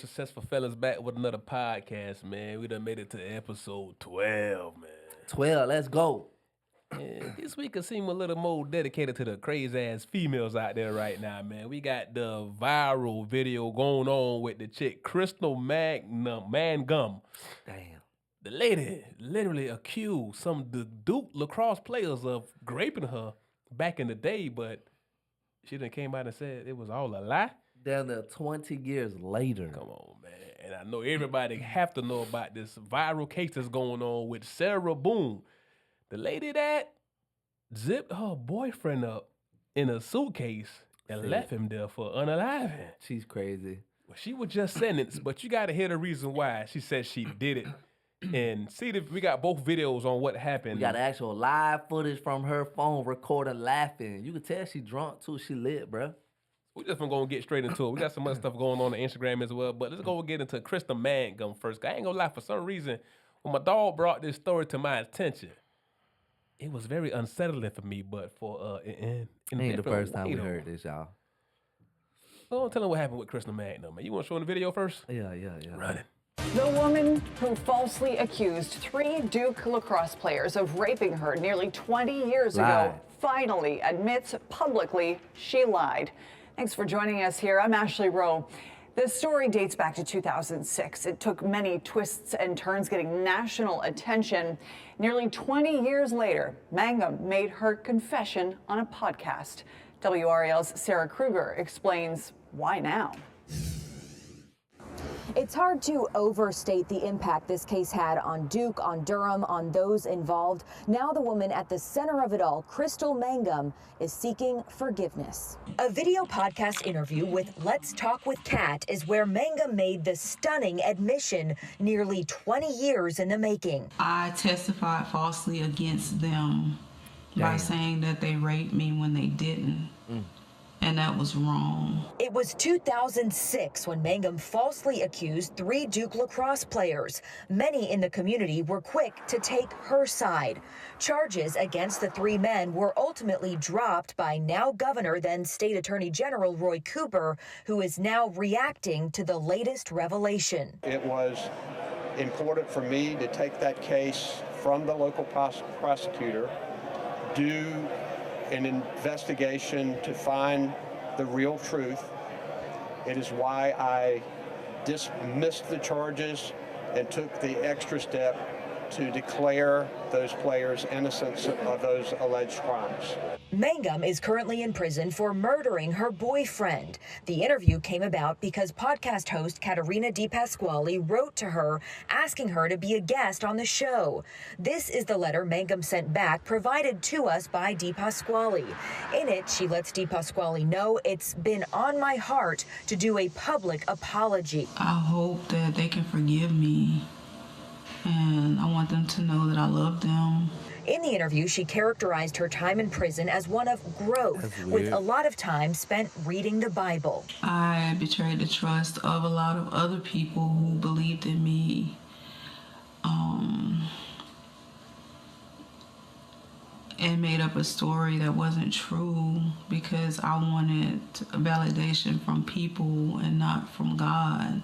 Successful fellas back with another podcast, man. We done made it to episode 12, man. 12, let's go. And this week it seem a little more dedicated to the crazy ass females out there right now, man. We got the viral video going on with the chick Crystal Mangum. Damn. The lady literally accused some of the Duke Lacrosse players of raping her back in the day, but she done came out and said it was all a lie. Down there 20 years later. Come on, man. And I know everybody have to know about this viral case that's going on with Sarah Boone. The lady that zipped her boyfriend up in a suitcase and left him there for unaliving. She's crazy. Well, she was just sentenced, but you got to hear the reason why she said she did it. And see, we got both videos on what happened. We got actual live footage from her phone recording laughing. You can tell she drunk too. She lit, bruh. We just gonna get straight into it. We got some other stuff going on Instagram as well, but let's go get into Krista Mangum first. I ain't gonna lie, for some reason, when my dog brought this story to my attention, it was very unsettling for me. But for in Ain't the first time we heard this, y'all. Well, tell them what happened with Krista Mangum, man. You want to show the video first? Yeah. Run it. The woman who falsely accused 3 Duke lacrosse players of raping her nearly 20 years ago finally admits publicly she lied. Thanks for joining us here. I'm Ashley Rowe. This story dates back to 2006. It took many twists and turns getting national attention. Nearly 20 years later, Mangum made her confession on a podcast. WRAL's Sarah Kruger explains why now. It's hard to overstate the impact this case had on Duke, on Durham, on those involved. Now the woman at the center of it all, Crystal Mangum, is seeking forgiveness. A video podcast interview with Let's Talk with Kat is where Mangum made the stunning admission nearly 20 years in the making. I testified falsely against them by saying that they raped me when they didn't. And that was wrong. It was 2006 when Mangum falsely accused 3 Duke lacrosse players. Many in the community were quick to take her side. Charges against the 3 men were ultimately dropped by now Governor, then State Attorney General Roy Cooper, who is now reacting to the latest revelation. It was important for me to take that case from the local prosecutor, do an investigation to find the real truth. It is why I dismissed the charges and took the extra step to declare those players innocent of those alleged crimes. Mangum is currently in prison for murdering her boyfriend. The interview came about because podcast host Caterina DiPasquale wrote to her asking her to be a guest on the show. This is the letter Mangum sent back, provided to us by DiPasquale. In it, she lets DiPasquale know it's been on my heart to do a public apology. I hope that they can forgive me, and I want them to know that I love them. In the interview, she characterized her time in prison as one of growth, with a lot of time spent reading the Bible. I betrayed the trust of a lot of other people who believed in me. And made up a story that wasn't true because I wanted validation from people and not from God.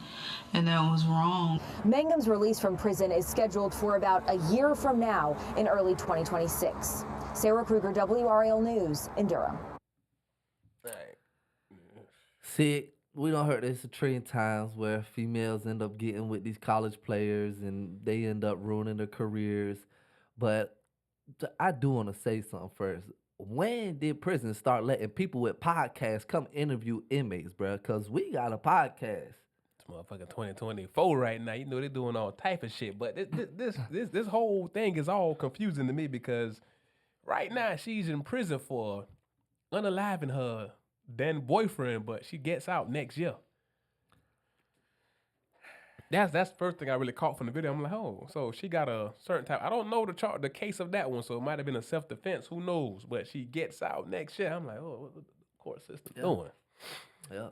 And that was wrong. Mangum's release from prison is scheduled for about a year from now in early 2026. Sarah Kruger, WRAL News in Durham. See, we don't heard this a trillion times where females end up getting with these college players and they end up ruining their careers. But I do want to say something first. When did prison start letting people with podcasts come interview inmates, bro? Because we got a podcast. It's motherfucking 2024 right now. You know they're doing all type of shit. But this whole thing is all confusing to me because right now she's in prison for unaliving her then boyfriend, but she gets out next year. That's the first thing I really caught from the video. I'm like, oh, so she got a certain type. I don't know the case of that one, so it might have been a self-defense. Who knows? But she gets out next year. I'm like, oh, what the court system doing? Yeah.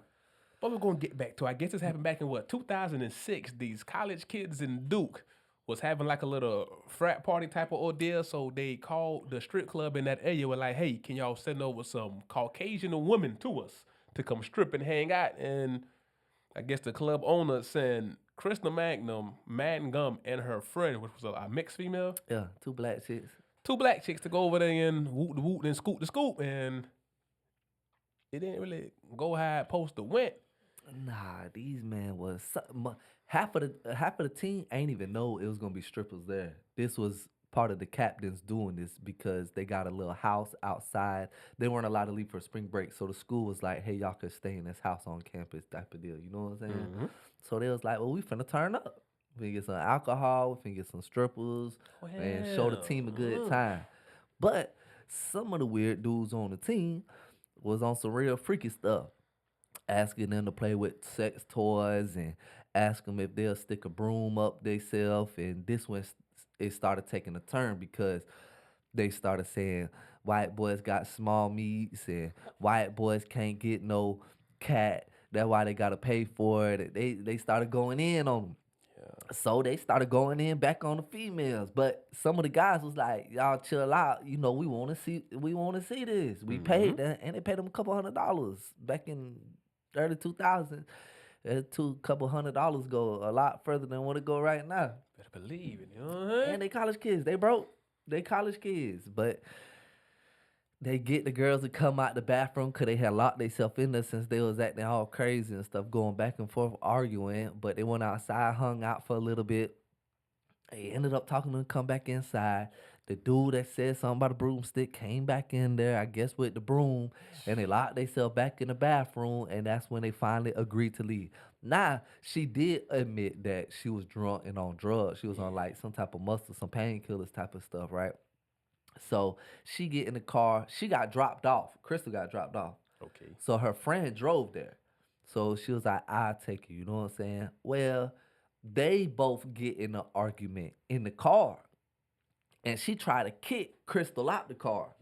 But we're going to get back to, I guess this happened back in 2006. These college kids in Duke was having like a little frat party type of ordeal. So they called the strip club in that area. Were like, hey, can y'all send over some Caucasian women to us to come strip and hang out? And I guess the club owner sent Krista Mangum, and her friend, which was a mixed female, Yeah, 2 black chicks. 2 black chicks to go over there and whoop the whoop and scoop the scoop, and it didn't really go how it supposed to went. Nah, these man was half of the team ain't even know it was gonna be strippers there. This was part of the captains doing this because they got a little house outside. They weren't allowed to leave for spring break, so the school was like, "Hey, y'all could stay in this house on campus," type of deal. You know what I'm saying? Mm-hmm. So they was like, "Well, we finna turn up. We finna get some alcohol. We finna get some strippers, and show the team a good time." But some of the weird dudes on the team was on some real freaky stuff, asking them to play with sex toys and ask them if they'll stick a broom up themselves. And this one, it started taking a turn because they started saying white boys got small meats and white boys can't get no cat. That's why they gotta pay for it. They started going in on them. So they started going in back on the females, but some of the guys was like, "Y'all chill out. You know, we want to see this. We paid that, and they paid them a couple $100 back in early 2000. Couple $100 go a lot further than what it go right now. Better believe it, you know what I'm saying? And they college kids. They broke. They college kids, but they get the girls to come out the bathroom because they had locked themselves in there since they was acting all crazy and stuff, going back and forth, arguing. But they went outside, hung out for a little bit. They ended up talking to them, come back inside. The dude that said something about a broomstick came back in there, I guess with the broom, and they locked themselves back in the bathroom, and that's when they finally agreed to leave. Now, she did admit that she was drunk and on drugs. She was on like some type of muscle, some painkillers type of stuff, right? So she get in the car. She got dropped off. Crystal got dropped off. Okay. So her friend drove there. So she was like, "I'll take you." You know what I'm saying? Well, they both get in an argument in the car. And she tried to kick Crystal out the car.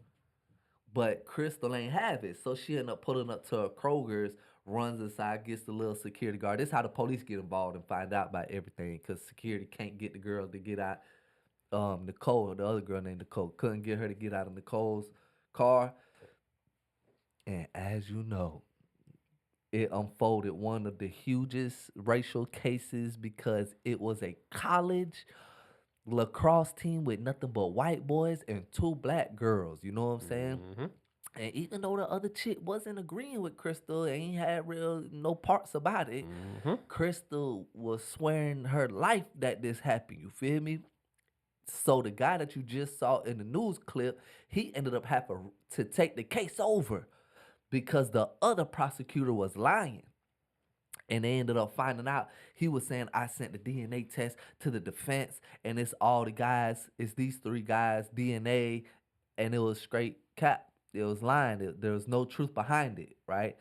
But Crystal ain't have it. So she ended up pulling up to a Kroger's, runs inside, gets the little security guard. This is how the police get involved and find out about everything. Because security can't get the girl to get out. Nicole, the other girl named Nicole, couldn't get her to get out of Nicole's car. And as you know, it unfolded one of the hugest racial cases because it was a college lacrosse team with nothing but white boys and 2 black girls. You know what I'm saying? Mm-hmm. And even though the other chick wasn't agreeing with Crystal, ain't had no parts about it, Crystal was swearing her life that this happened. You feel me? So the guy that you just saw in the news clip, he ended up having to take the case over because the other prosecutor was lying. And they ended up finding out he was saying, "I sent the DNA test to the defense, and it's all the guys, it's these 3 guys' DNA," and it was straight cap. It was lying. There was no truth behind it, right?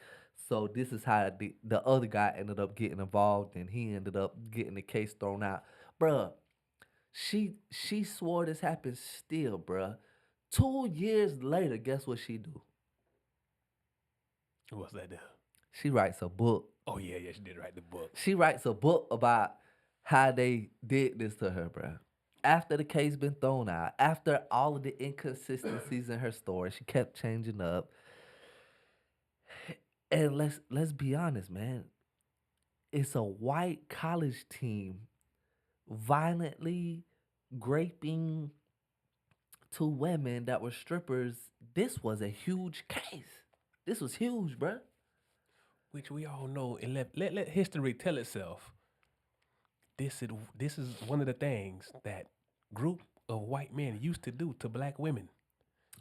So this is how the other guy ended up getting involved, and he ended up getting the case thrown out. Bruh, she swore this happened still, bruh. 2 years later, guess what she do? What's that? She writes a book. Oh, yeah, she did write the book. She writes a book about how they did this to her, bruh. After the case been thrown out, after all of the inconsistencies in her story, she kept changing up. And let's be honest, man. It's a white college team violently raping 2 women that were strippers. This was a huge case. This was huge, bruh. Which we all know, and let history tell itself. This is one of the things that group of white men used to do to black women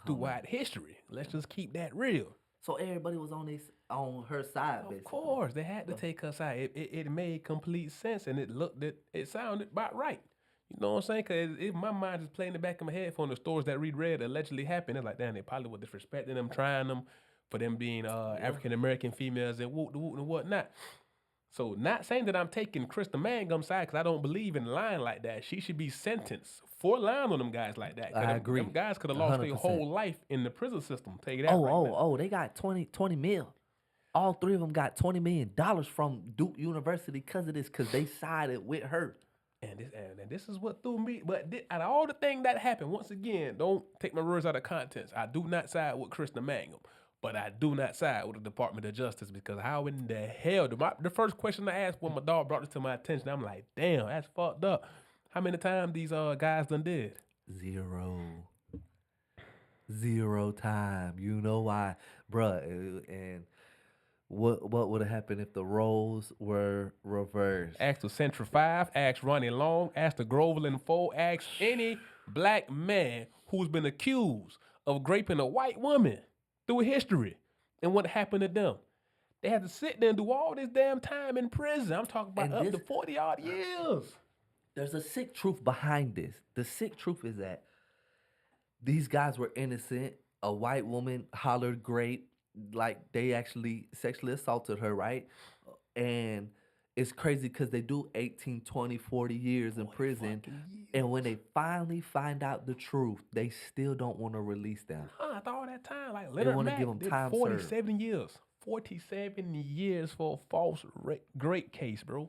throughout history. Let's just keep that real. So everybody was on her side, basically. Of course, they had to take her side. It made complete sense, and it sounded about right. You know what I'm saying? Because if my mind is playing in the back of my head from the stories that we read allegedly happened, it's like, damn, they probably were disrespecting them, trying them for them being African American females and whoop and whatnot. So not saying that I'm taking Krista Mangum's side because I don't believe in lying like that. She should be sentenced for lying on them guys like that. I agree. Them guys could have lost their 100%. whole life in the prison system. Tell you that Oh, they got 20 mil. All 3 of them got $20 million from Duke University because of this, because they sided with her. And this is what threw me. But out of all the things that happened, once again, don't take my words out of context. I do not side with Krista Mangum. But I do not side with the Department of Justice because how in the hell the first question I asked when my dog brought this to my attention, I'm like, damn, that's fucked up. How many times these guys done did? 0 time. You know why, bruh? And what would have happened if the roles were reversed? Ask the Central 5, ask Ronnie Long, ask the Groveland 4, ask any black man who's been accused of raping a white woman through history and what happened to them. They had to sit there and do all this damn time in prison. I'm talking about And up to 40 odd years. There's a sick truth behind this. The sick truth is that these guys were innocent. A white woman hollered grape, like they actually sexually assaulted her, right? And it's crazy because they do 18, 20, 40 years in prison. And when they finally find out the truth, they still don't want to release them. After all that time, like Leonard wanna Mack give 'em did time 47 years. 47 years for a false grape case, bro.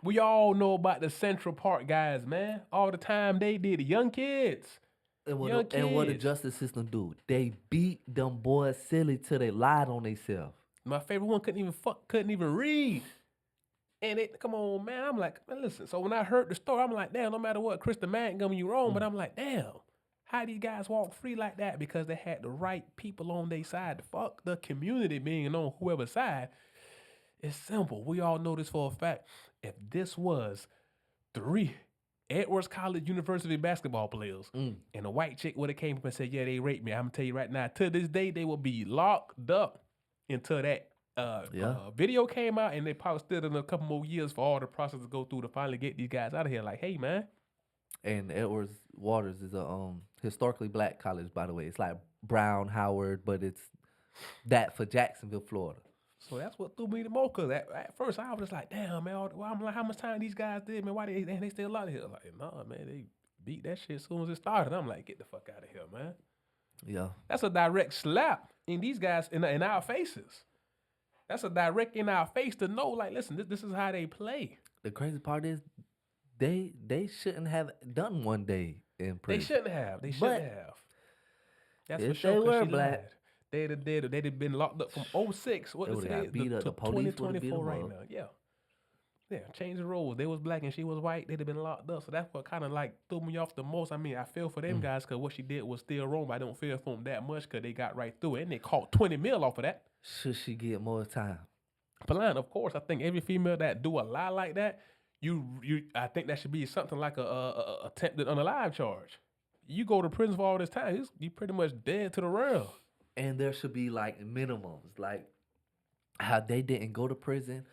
We all know about the Central Park guys, man. All the time they did. Young kids. And what, Young and what the kids. justice system do? They beat them boys silly till they lied on themselves. My favorite one couldn't even read. And come on, man. I'm like, man, listen. So when I heard the story, I'm like, damn, no matter what, Krista Mangum, you wrong. But I'm like, damn, how these guys walk free like that? Because they had the right people on their side. Fuck the community being on whoever's side. It's simple. We all know this for a fact. If this was 3 Edwards College University basketball players and a white chick would have came up and said, yeah, they raped me, I'm going to tell you right now, to this day, they will be locked up until that video came out, and they probably still in a couple more years for all the process to go through to finally get these guys out of here. Like, hey, man. And Edwards Waters is a historically black college, by the way. It's like Brown, Howard, but it's that for Jacksonville, Florida. So that's what threw me the most. Cause at first I was just like, damn, man. I'm like, how much time these guys did, man? Why they still out of here? Like, nah, man, they beat that shit as soon as it started. I'm like, get the fuck out of here, man. Yeah. That's a direct slap in these guys in our faces. That's a direct in our face to know, like, listen, this is how they play. The crazy part is they shouldn't have done one day in prison. They shouldn't have. That's if for sure. they 'Cause were she black, lied. They'd have been locked up from 06. What They to would've say got beat up. to The police would've beat 2024 them right up. now. Yeah, change the roles. They was black and she was white. They'd have been locked up. So that's what kind of like threw me off the most. I mean, I feel for them guys because what she did was still wrong, but I don't feel for them that much because they got right through it and they caught 20 mil off of that. Should she get more time? Plan, of course. I think every female that do a lie like that, I think that should be something like a attempted unalive charge. You go to prison for all this time, you pretty much dead to the world. And there should be like minimums, like how they didn't go to prison,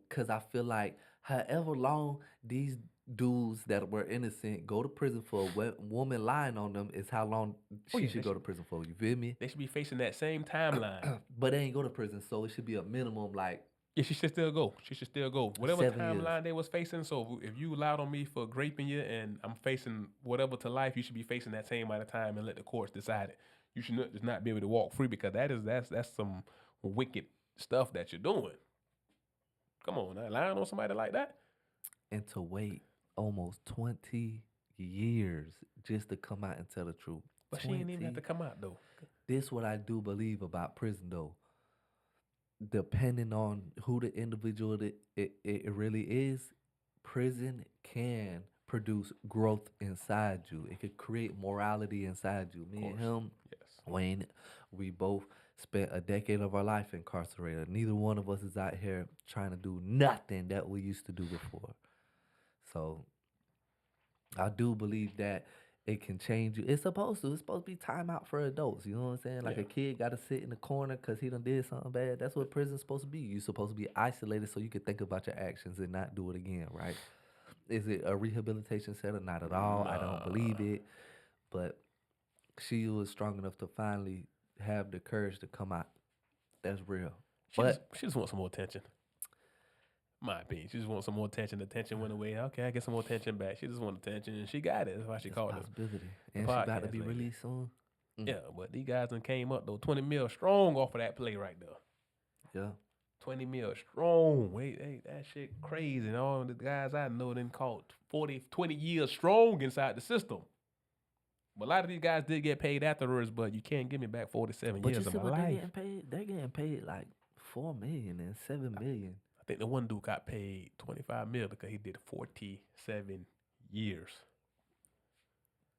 because I feel like however long these dudes that were innocent go to prison for a woman lying on them is how long she should go to prison for. You feel me? They should be facing that same timeline. But they ain't go to prison, so it should be a minimum like. Yeah, she should still go. She should still go. Whatever 7 timeline years. they was facing. So if you lied on me for raping you and I'm facing whatever to life, you should be facing that same amount of time and let the courts decide it. You should just not be able to walk free because that's some wicked stuff that you're doing. Come on, now, lying on somebody like that. And to wait almost 20 years just to come out and tell the truth. But she ain't even have to come out though. This what I do believe about prison though. Depending on who the individual it really is, prison can produce growth inside you. It could create morality inside you. Me and him, Yes. Wayne, we both spent a decade of our life incarcerated. Neither one of us is out here trying to do nothing that we used to do before. So I do believe that it can change you. It's supposed to. It's supposed to be time out for adults. You know what I'm saying? Like a kid got to sit in the corner because he done did something bad. That's what prison's supposed to be. You're supposed to be isolated so you can think about your actions and not do it again, right? Is it a rehabilitation center? Not at all. I don't believe it. But she was strong enough to finally have the courage to come out. That's real. She just wants some more attention. My opinion. She just wants some more attention. Attention went away. Okay, I get some more attention back. She just want attention, and she got it. That's why she called it. Possibility. And she about to be released soon. Yeah, but these guys done came up, though. 20 mil strong off of that play right there. Yeah. 20 mil strong. Wait, hey, that shit crazy. And all the guys I know done caught 20 years strong inside the system. But a lot of these guys did get paid afterwards, but you can't give me back 47 But you years see of my what they're life. getting paid? They're getting paid like $4 million and $7 million. I think the one dude got paid 25 mil because he did 47 years.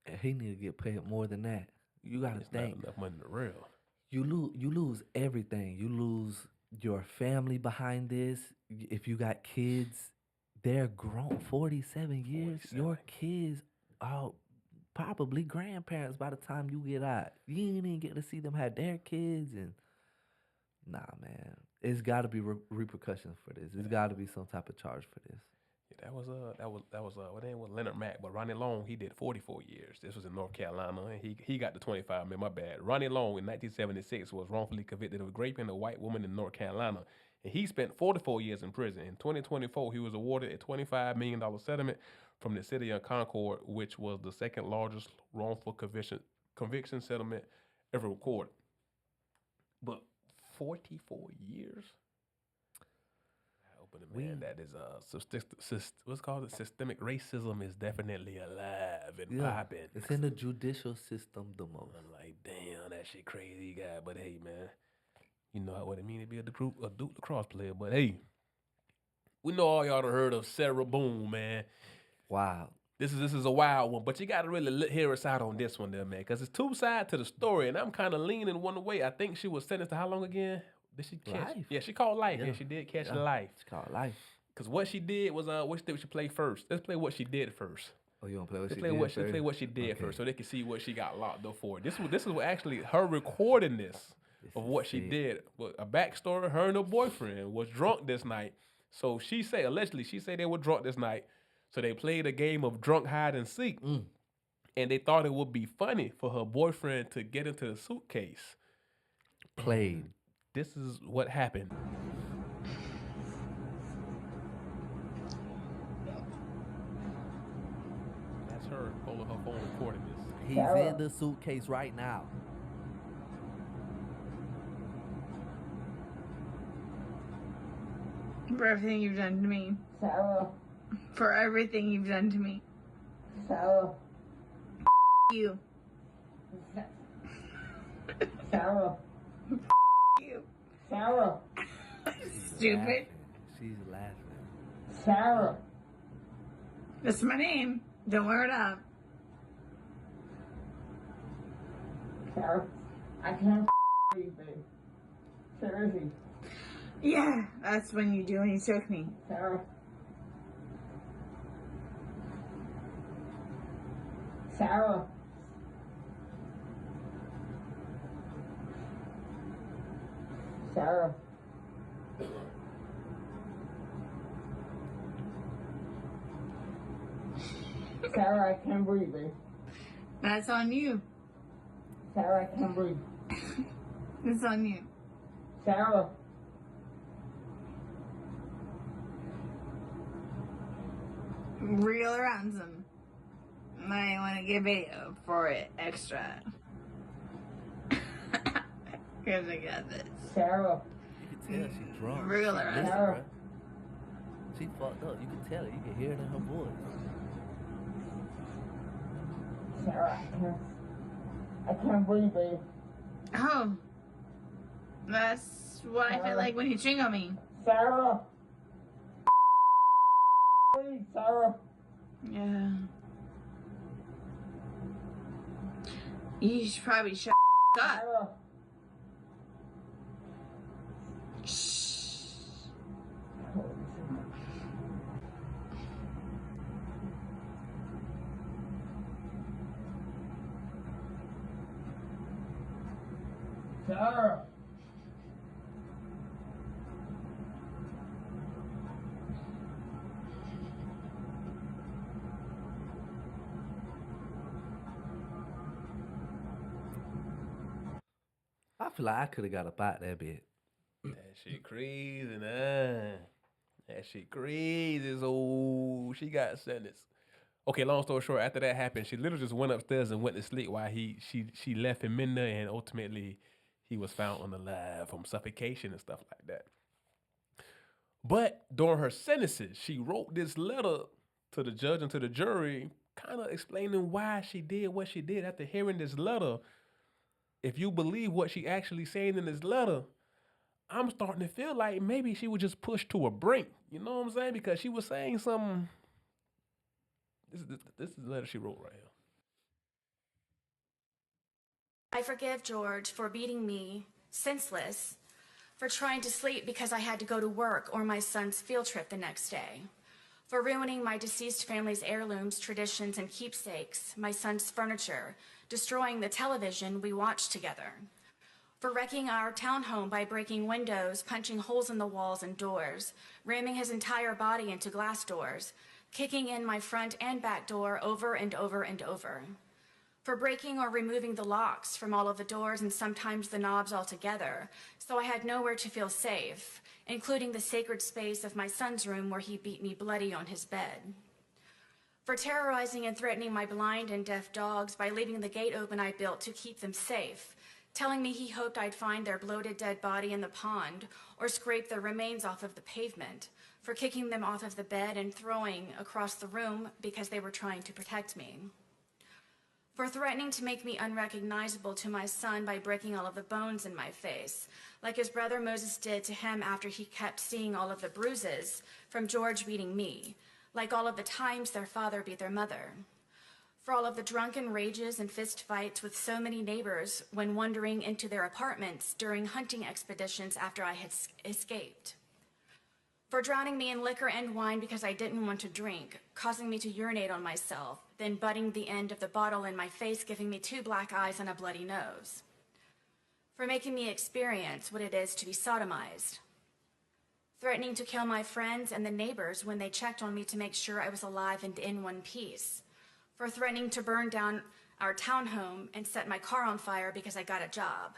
And he need to get paid more than that. You gotta It's think. not enough money to real. You lose everything. You lose your family behind this. If you got kids, they're grown. 47 years. 47. Your kids are probably grandparents by the time you get out. You ain't even get to see them have their kids. And nah, man, it's got to be repercussions for this. It's got to be some type of charge for this. Yeah, that was what name was Leonard Mack, but Ronnie Long, he did 44 years. This was in North Carolina, and he got the 25 mil. My bad. Ronnie Long in 1976 was wrongfully convicted of raping a white woman in North Carolina, and he spent 44 years in prison. In 2024, he was awarded a $25 million settlement from the city of Concord, which was the second largest wrongful conviction settlement ever recorded. But 44 years. Man, that is what's called it? Systemic racism is definitely alive and popping. It's in the judicial system the most. I'm like, damn, that shit crazy guy. But hey, man, you know what it mean to be a Duke Lacrosse player. But hey, we know all y'all done heard of Sarah Boone, man. Wow. This is a wild one, but you got to really hear us out on this one there, man, because it's two sides to the story, and I'm kind of leaning one way. I think she was sentenced to how long again? Did she catch? Life. Yeah, she called life. Yeah, she did catch life. She called life. Because what she did was, what did she play first? Let's play what she did first. Oh, you want to play what Let's she play did what first? play what she did first, so they can see what she got locked up for. This is actually her recording this of what she did. But a backstory: her and her boyfriend was drunk this night. So allegedly she said they were drunk this night. So they played a game of drunk hide and seek, and they thought it would be funny for her boyfriend to get into the suitcase. Played. This is what happened. That's her holding her phone recording this. He's in the suitcase right now. For everything you've done to me. Sarah. For everything you've done to me. Sarah. You. Sarah. You. Sarah. Stupid. She's laughing. Sarah. That's my name. Don't wear it up. Sarah. I can't breathe, babe. Seriously. Yeah, that's when you do when you choke me. Sarah. Sarah. Sarah. Sarah, I can't breathe, babe. That's on you. Sarah, I can't breathe. It's on you. Sarah. Real or ransom. Might want to give it for it extra. Because I got this. Sarah. You can tell she's drunk. Real She or listen, Sarah. bruh. She fucked up. You can tell it. You can hear it in her voice. Sarah, I can't breathe, babe. Oh. That's what I feel like when you jingle me. Sarah. Please, Sarah. Yeah. You should probably shut up. Sarah. Shh. Sarah. I feel like I could have got up out that bit. That shit crazy, nah. That shit crazy. So she got sentenced. Okay, long story short, after that happened, she literally just went upstairs and went to sleep while she left him in there, and ultimately he was found unalive from suffocation and stuff like that. But during her sentences, she wrote this letter to the judge and to the jury kind of explaining why she did what she did after hearing this letter. If you believe what she actually saying in this letter, I'm starting to feel like maybe she was just pushed to a brink. You know what I'm saying? Because she was saying something. This is the letter she wrote right here. I forgive George for beating me senseless, for trying to sleep because I had to go to work or my son's field trip the next day, for ruining my deceased family's heirlooms, traditions, and keepsakes, my son's furniture, destroying the television we watched together, for wrecking our townhome by breaking windows, punching holes in the walls and doors, ramming his entire body into glass doors, kicking in my front and back door over and over and over, for breaking or removing the locks from all of the doors and sometimes the knobs altogether, so I had nowhere to feel safe, including the sacred space of my son's room where he beat me bloody on his bed. For terrorizing and threatening my blind and deaf dogs by leaving the gate open I built to keep them safe, telling me he hoped I'd find their bloated dead body in the pond or scrape their remains off of the pavement, for kicking them off of the bed and throwing across the room because they were trying to protect me, for threatening to make me unrecognizable to my son by breaking all of the bones in my face, like his brother Moses did to him after he kept seeing all of the bruises from George beating me, like all of the times their father beat their mother, for all of the drunken rages and fist fights with so many neighbors when wandering into their apartments during hunting expeditions after I had escaped, for drowning me in liquor and wine because I didn't want to drink, causing me to urinate on myself, then butting the end of the bottle in my face, giving me 2 black eyes and a bloody nose, for making me experience what it is to be sodomized, threatening to kill my friends and the neighbors when they checked on me to make sure I was alive and in one piece, for threatening to burn down our townhome and set my car on fire because I got a job,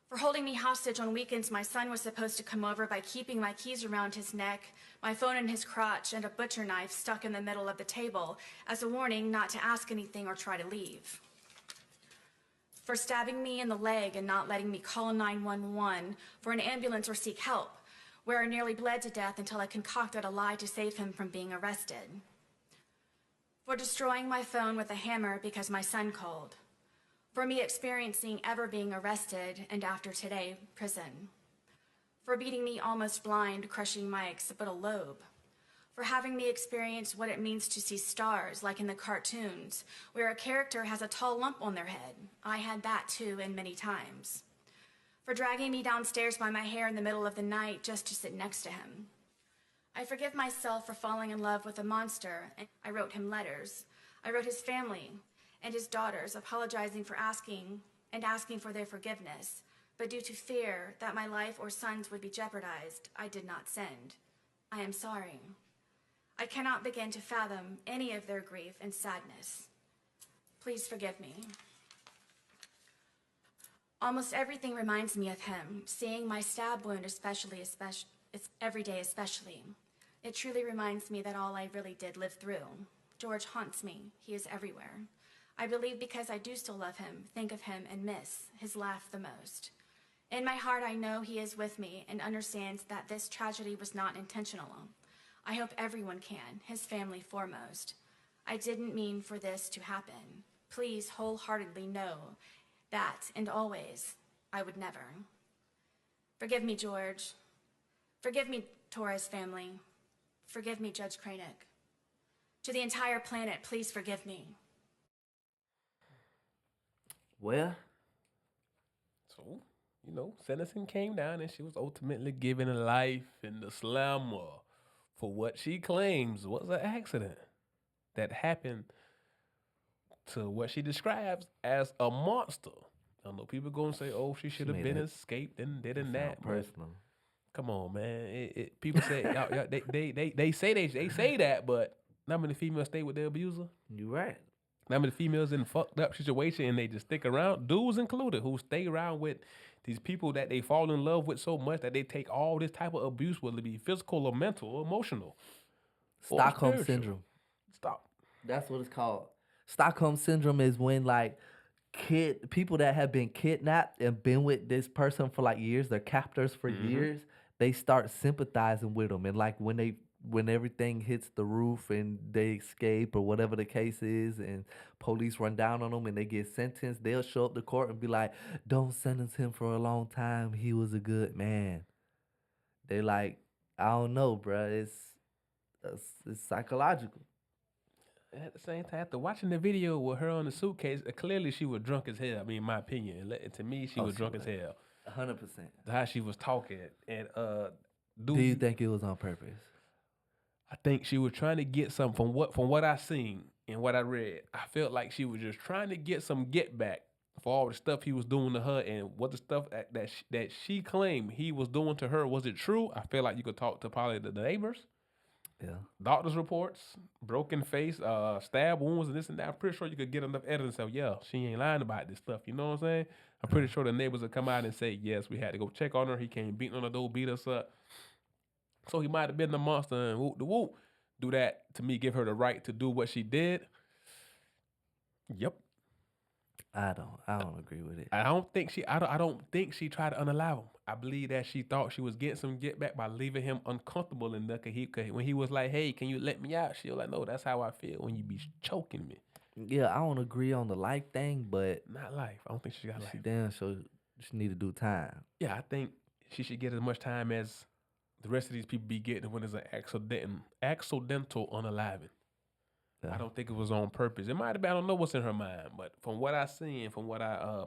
for holding me hostage on weekends my son was supposed to come over by keeping my keys around his neck, my phone in his crotch, and a butcher knife stuck in the middle of the table as a warning not to ask anything or try to leave, for stabbing me in the leg and not letting me call 911 for an ambulance or seek help, where I nearly bled to death until I concocted a lie to save him from being arrested, for destroying my phone with a hammer because my son called, for me experiencing ever being arrested and after today, prison, for beating me almost blind, crushing my occipital lobe, for having me experience what it means to see stars like in the cartoons where a character has a tall lump on their head. I had that too, and many times, for dragging me downstairs by my hair in the middle of the night just to sit next to him. I forgive myself for falling in love with a monster. I wrote him letters. I wrote his family and his daughters, apologizing for asking for their forgiveness, but due to fear that my life or son's would be jeopardized, I did not send. I am sorry. I cannot begin to fathom any of their grief and sadness. Please forgive me. Almost everything reminds me of him, seeing my stab wound especially every day especially. It truly reminds me that all I really did live through. George haunts me. He is everywhere. I believe because I do still love him, think of him, and miss his laugh the most. In my heart, I know he is with me and understands that this tragedy was not intentional. I hope everyone can, his family foremost. I didn't mean for this to happen. Please wholeheartedly know that, and always, I would never. Forgive me, George. Forgive me, Torres family. Forgive me, Judge Cranick. To the entire planet, please forgive me. Well, So, sentencing came down and she was ultimately given a life in the slammer for what she claims was an accident that happened to what she describes as a monster. I know people gonna say, "Oh, she should have made been it escaped and did sound and that." But personal. come on, man. People say they say that, but not many females stay with their abuser. You right. Not many females in fucked up situation and they just stick around, dudes included, who stay around with these people that they fall in love with so much that they take all this type of abuse, whether it be physical or mental or emotional. Or Stockholm spiritual. syndrome. Stop. That's what it's called. Stockholm syndrome is when people that have been kidnapped and been with this person for years, they're captors for years, they start sympathizing with them. And when they when everything hits the roof and they escape or whatever the case is, and police run down on them and they get sentenced, they'll show up to court and be like, "Don't sentence him for a long time. He was a good man." They like, I don't know, bruh. It's psychological. At the same time, after watching the video with her on the suitcase, clearly she was drunk as hell. I mean, in my opinion. To me, she was drunk as hell. 100%. How she was talking. And Do you think it was on purpose? I think she was trying to get something from what I seen and what I read. I felt like she was just trying to get some get back for all the stuff he was doing to her, and what the stuff that she claimed he was doing to her. Was it true? I feel like you could talk to probably the neighbors. Yeah. Doctor's reports, broken face, stab wounds, and this and that. I'm pretty sure you could get enough evidence of, yeah, she ain't lying about this stuff. You know what I'm saying? I'm pretty sure the neighbors would come out and say, yes, we had to go check on her. He came beating on the door, beat us up. So he might have been the monster and whoop the whoop. Do that to me, give her the right to do what she did. Yep. I don't agree with it. I don't think she tried to unalive him. I believe that she thought she was getting some get back by leaving him uncomfortable in there. When he was like, "Hey, can you let me out?" She was like, "No, that's how I feel when you be choking me." Yeah, I don't agree on the life thing, but Not life. I don't think she got life. damn sure she need to do time. Yeah, I think she should get as much time as the rest of these people be getting when it's an accidental unaliving. Yeah. I don't think it was on purpose. It might have been. I don't know what's in her mind, but from what I seen, from what I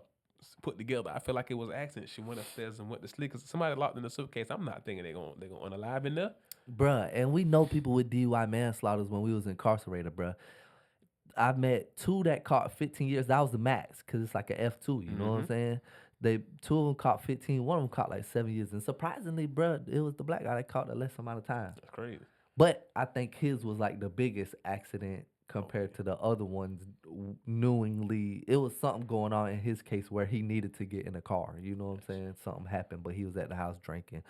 put together, I feel like it was an accident. She went upstairs and went to sleep because somebody locked in the suitcase. I'm not thinking they're gonna unalive in there. Bruh, and we know people with DUI manslaughters when we was incarcerated, bruh. I met two that caught 15 years. That was the max because it's like an F2, you know what I'm saying? Two of them caught 15, one of them caught like 7 years. And surprisingly, bruh, it was the black guy that caught the less amount of time. That's crazy. But I think his was like the biggest accident compared to the other ones. Knowingly, it was something going on in his case where he needed to get in a car. You know what I'm saying? Something happened, but he was at the house drinking.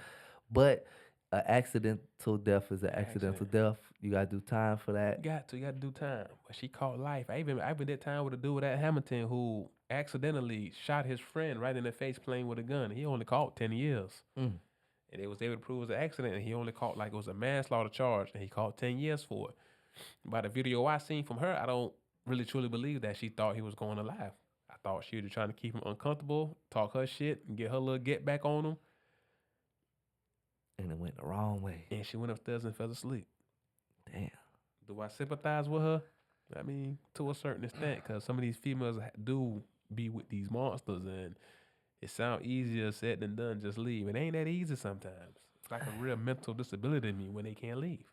But an accidental death is an accidental death. You gotta do time for that. You got to do time. But she caught life. I even did time with a dude at Hamilton who accidentally shot his friend right in the face playing with a gun. He only caught 10 years. And they was able to prove it was an accident, and he only caught like it was a manslaughter charge, and he caught 10 years for it. By the video I seen from her, I don't really truly believe that she thought he was going alive. I thought she was trying to keep him uncomfortable, talk her shit, and get her little get back on him. And it went the wrong way. And she went upstairs and fell asleep. Damn. Do I sympathize with her? I mean, to a certain extent, because some of these females do be with these monsters, and it sounds easier said than done. Just leave. It ain't that easy sometimes. It's like a real mental disability to me when they can't leave.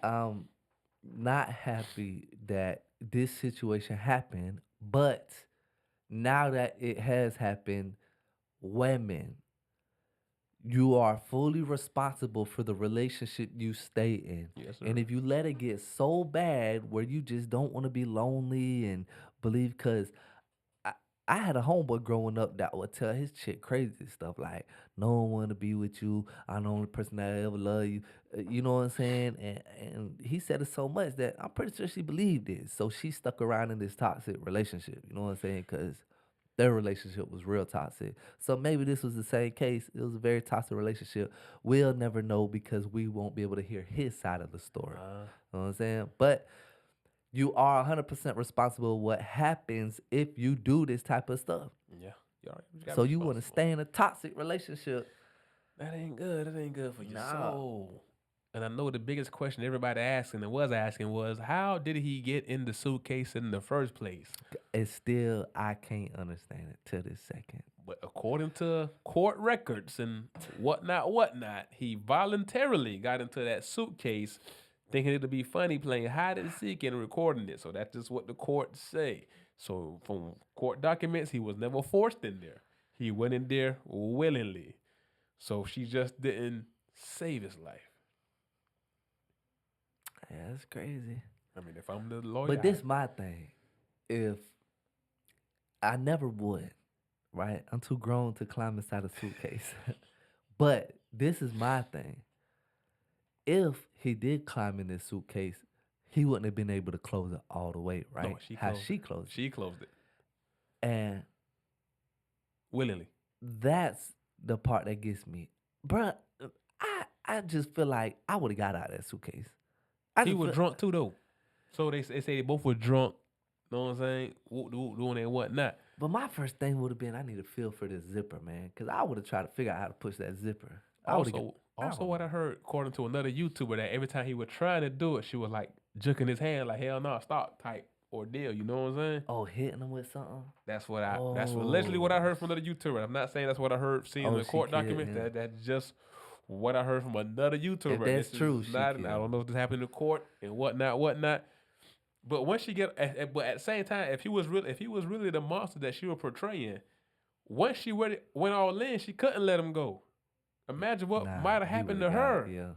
Not happy that this situation happened, but now that it has happened, women, you are fully responsible for the relationship you stay in. Yes, sir. And if you let it get so bad where you just don't want to be lonely and believe, because I had a homeboy growing up that would tell his chick crazy stuff like, "No one want to be with you. I'm the only person that ever love you." You know what I'm saying? And he said it so much that I'm pretty sure she believed it. So she stuck around in this toxic relationship. You know what I'm saying? Because their relationship was real toxic. So maybe this was the same case. It was a very toxic relationship. We'll never know because we won't be able to hear his side of the story. You know what I'm saying? But you are 100% responsible what happens if you do this type of stuff. Yeah. So you want to stay in a toxic relationship. That ain't good. That ain't good for your Nah. soul. And I know the biggest question everybody asking was, how did he get in the suitcase in the first place? It's still, I can't understand it to this second. But according to court records and whatnot, he voluntarily got into that suitcase thinking it'd be funny playing hide and seek and recording it. So that's just what the court say. So from court documents, he was never forced in there. He went in there willingly. So she just didn't save his life. Yeah, that's crazy. I mean, if I'm the lawyer. But this my thing. If I never would, right? I'm too grown to climb inside a suitcase. But this is my thing. If he did climb in this suitcase, he wouldn't have been able to close it all the way, right? No, she closed it. She closed it. And willingly. That's the part that gets me. Bruh, I just feel like I would have got out of that suitcase. He was drunk too, though. So they say they both were drunk. Know what I'm saying? Doing and whatnot. But my first thing would have been I need to feel for this zipper, man, because I would have tried to figure out how to push that zipper. Also, what I heard, according to another YouTuber, that every time he was trying to do it, she was like jerking his hand, like hell no, stop type ordeal. You know what I'm saying? Oh, hitting him with something. That's allegedly what I heard from another YouTuber. I'm not saying that's what I heard seeing in the court document. That's just what I heard from another YouTuber. If that's true, I don't know if this happened in court and whatnot. But once she but at the same time, if he was really the monster that she was portraying, once she went all in, she couldn't let him go. Imagine what might have happened to her. Yeah,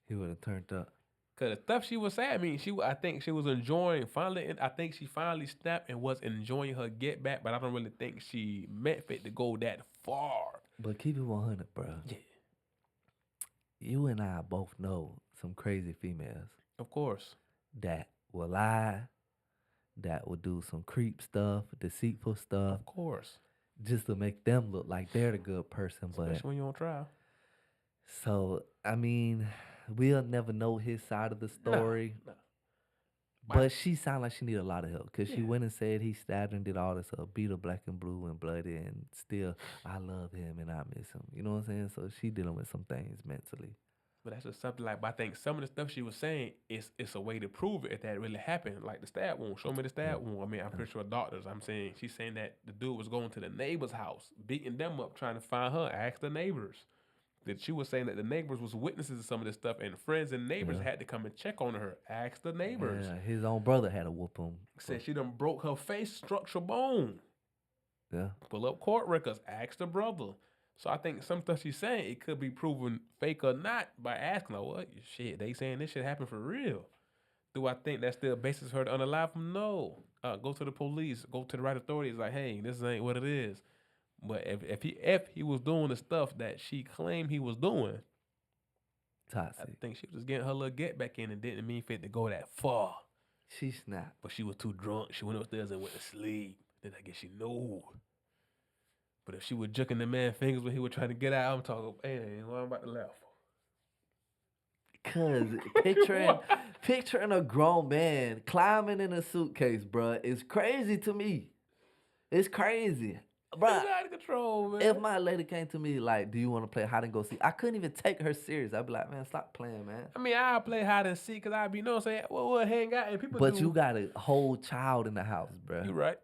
he would have turned up. Cause the stuff she was saying, I mean, I think she was enjoying finally. I think she finally snapped and was enjoying her get back. But I don't really think she meant for it to go that far. But keep it 100, bro. Yeah. You and I both know some crazy females. Of course. That will lie. That will do some creep stuff, deceitful stuff. Of course. Just to make them look like they're the good person. Especially when you're on trial. So, I mean, we'll never know his side of the story. No. But she sounded like she needed a lot of help because she went and said he stabbed her and did all this stuff, beat her black and blue and bloody, and still, I love him and I miss him. You know what I'm saying? So she dealing with some things mentally. But that's just something like, but I think some of the stuff she was saying it's a way to prove it if that really happened. Like the stab wound. Show me the stab wound. I mean, I'm pretty sure doctors, she's saying that the dude was going to the neighbor's house, beating them up, trying to find her. Ask the neighbors. That she was saying that the neighbors was witnesses to some of this stuff, and friends and neighbors had to come and check on her. Ask the neighbors. Yeah, his own brother had to whoop him. Said she done broke her face structure bone. Yeah. Pull up court records. Ask the brother. So I think some stuff she's saying, it could be proven fake or not by asking her, what? Shit, they saying this shit happened for real. Do I think that's still a basis for her to unalive him? No. Go to the police. Go to the right authorities. Like, hey, this ain't what it is. But if he was doing the stuff that she claimed he was doing, toxic. I think she was getting her little get back in and didn't mean for it to go that far. She snapped. But she was too drunk. She went upstairs and went to sleep. Then I guess she knew. But if she was jerking the man's fingers when he was trying to get out, I'm talking, hey, what I'm about to laugh for. Cause picturing a grown man climbing in a suitcase, bruh, is crazy to me. It's crazy. Bruh, it's out of control, man. If my lady came to me like, do you want to play hide and go seek? I couldn't even take her serious. I'd be like, man, stop playing, man. I mean, I'll play hide and seek because I'd be, you know what I'm saying? We'll hang out and people But you got a whole child in the house, bruh. You right.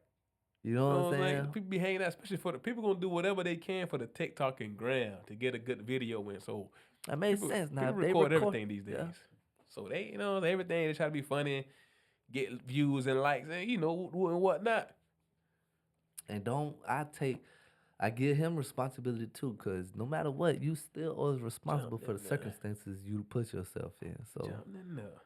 You know what I'm saying? Like, people be hanging out, especially for the people gonna do whatever they can for the TikTok and gram to get a good video in. So that makes sense. Now people record everything these days. Yeah. So they, everything they try to be funny, get views and likes, and and whatnot. And I give him responsibility too, because no matter what, you still always responsible for the circumstances you put yourself in. So. Jumping in there.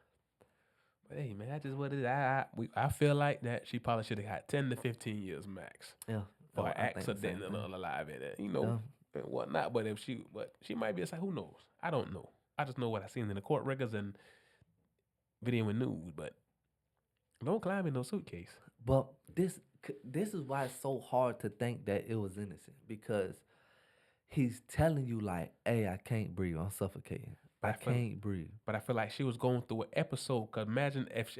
But hey, man, that's just what it is. I feel like that she probably should have got 10 to 15 years max. Yeah. For accidental unalive in it, and whatnot. But she might be a who knows? I don't know. I just know what I seen in the court records and video and news. But don't climb in no suitcase. But this is why it's so hard to think that it was innocent, because he's telling you like, hey, I can't breathe. I'm suffocating. I can't breathe. But I feel like she was going through an episode. Cause imagine if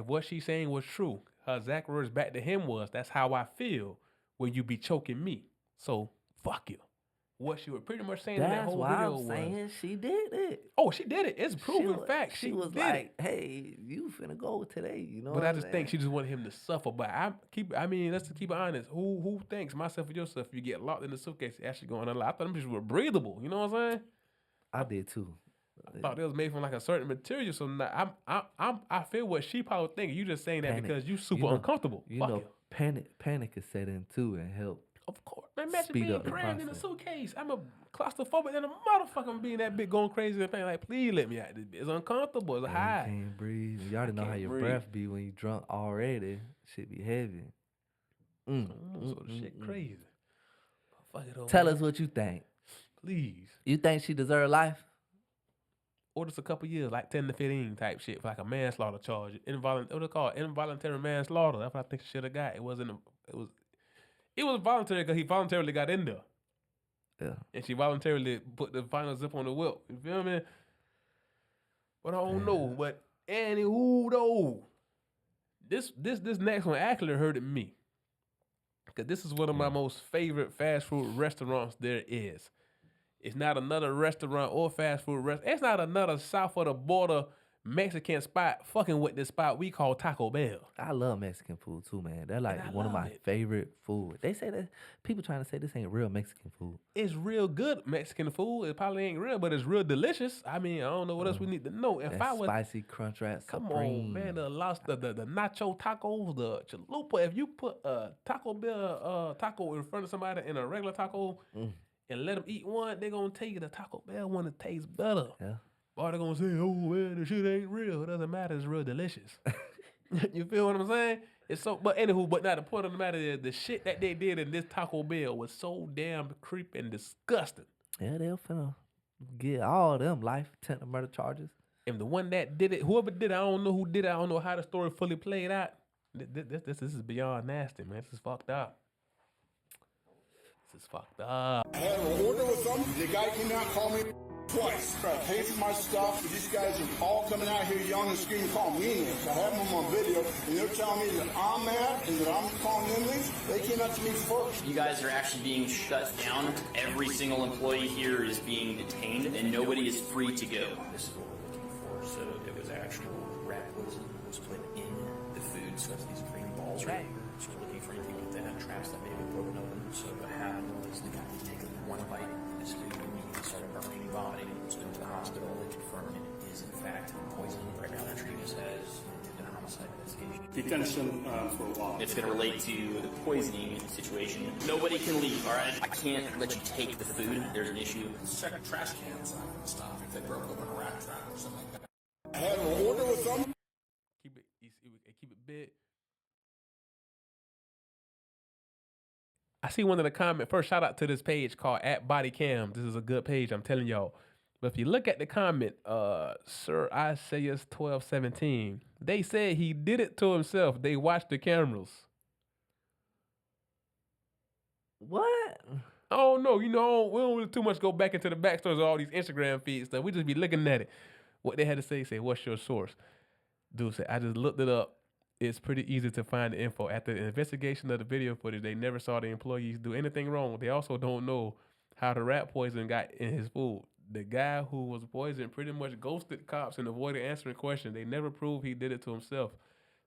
what she's saying was true, her exact words back to him was, "That's how I feel when you be choking me. So fuck you." What she was pretty much saying in that whole video was, that's why I'm saying she did it. Oh, she did it. It's proven fact. She was did like, "Hey, you finna go today," you know. But I just think she just wanted him to suffer. But let's keep it honest. Who thinks, myself or yourself, you get locked in the suitcase actually going on? I thought them bitches were breathable. You know what I'm saying? I did too. I thought it was made from like a certain material. So now I feel what she probably thinking. You just saying that because you super uncomfortable. Panic is set in too and help. Of course. Man, imagine being crammed in a suitcase. I'm a claustrophobic and a motherfucker being that big going crazy and like, please let me out this bitch. It's uncomfortable. It's high. You can't breathe. You already know how your breath be when you drunk already. Shit be heavy. So the shit crazy. Fuck it over. Tell us what you think. Please. You think she deserved life? Or just a couple years, like 10 to 15 type shit, for like a manslaughter charge. Involuntary manslaughter. That's what I think she should have got. It was voluntary because he voluntarily got in there. Yeah. And she voluntarily put the final zip on the whip. You feel me? But I don't know. But anywho, though, this next one actually hurted me. Because this is one of my most favorite fast food restaurants there is. It's not another restaurant or fast food restaurant. It's not another south of the border Mexican spot fucking with this spot we call Taco Bell. I love Mexican food too, man. They're like one of my favorite food. They say that people trying to say this ain't real Mexican food. It's real good Mexican food. It probably ain't real, but it's real delicious. I mean, I don't know what else we need to know. If I was spicy crunch wrap come supreme. on, man, the nacho tacos, the chalupa. If you put a Taco Bell taco in front of somebody in a regular taco and let them eat one, they're gonna tell you the Taco Bell one that tastes better. Yeah. Or they're gonna say, oh man, the shit ain't real. It doesn't matter, it's real delicious. You feel what I'm saying? It's so, but anywho, but now the point of the matter is the shit that they did in this Taco Bell was so damn creepy and disgusting. Yeah, they'll finna get all of them life attempted murder charges. And the one that did it, whoever did it, I don't know who did it. I don't know how the story fully played out. This is beyond nasty, man. This is fucked up. This is fucked up. I had an order with them. The guy came out and called me twice. I paid for my stuff. These guys are all coming out here yelling and screaming, calling me names. I have them on video, and they're telling me that I'm mad and that I'm calling them names. They came out to me first. You guys are actually being shut down. Every single employee here is being detained, and nobody is free to go. This is what we're looking for. So there was actual rat poison that was put in the food, so that's these green balls right here. So we're looking for anything like that, traps that may have been broken open. So what happened was the guy was taking one bite of this food and he started burning and vomiting. He was going to the hospital. They confirmed it is in fact poison. Right now they're treating this as a homicide investigation. Detention for a while. It's going to relate to the poisoning situation. Nobody can leave, all right? I can't let you take the food. There's an issue. Check trash cans and stuff if they broke open a rat trap or something like that. I had an order with them. Keep it big. I see one of the comments. First, shout out to this page called @BodyCam. This is a good page, I'm telling y'all. But if you look at the comment, Sir Isaiah 1217, they said he did it to himself. They watched the cameras. What? I don't know. You know, we don't really too much go back into the backstories of all these Instagram feeds stuff. We just be looking at it. What they had to say, what's your source? Dude said, I just looked it up. It's pretty easy to find the info. After the investigation of the video footage, they never saw the employees do anything wrong. They also don't know how the rat poison got in his food. The guy who was poisoned pretty much ghosted cops and avoided answering questions. They never proved he did it to himself.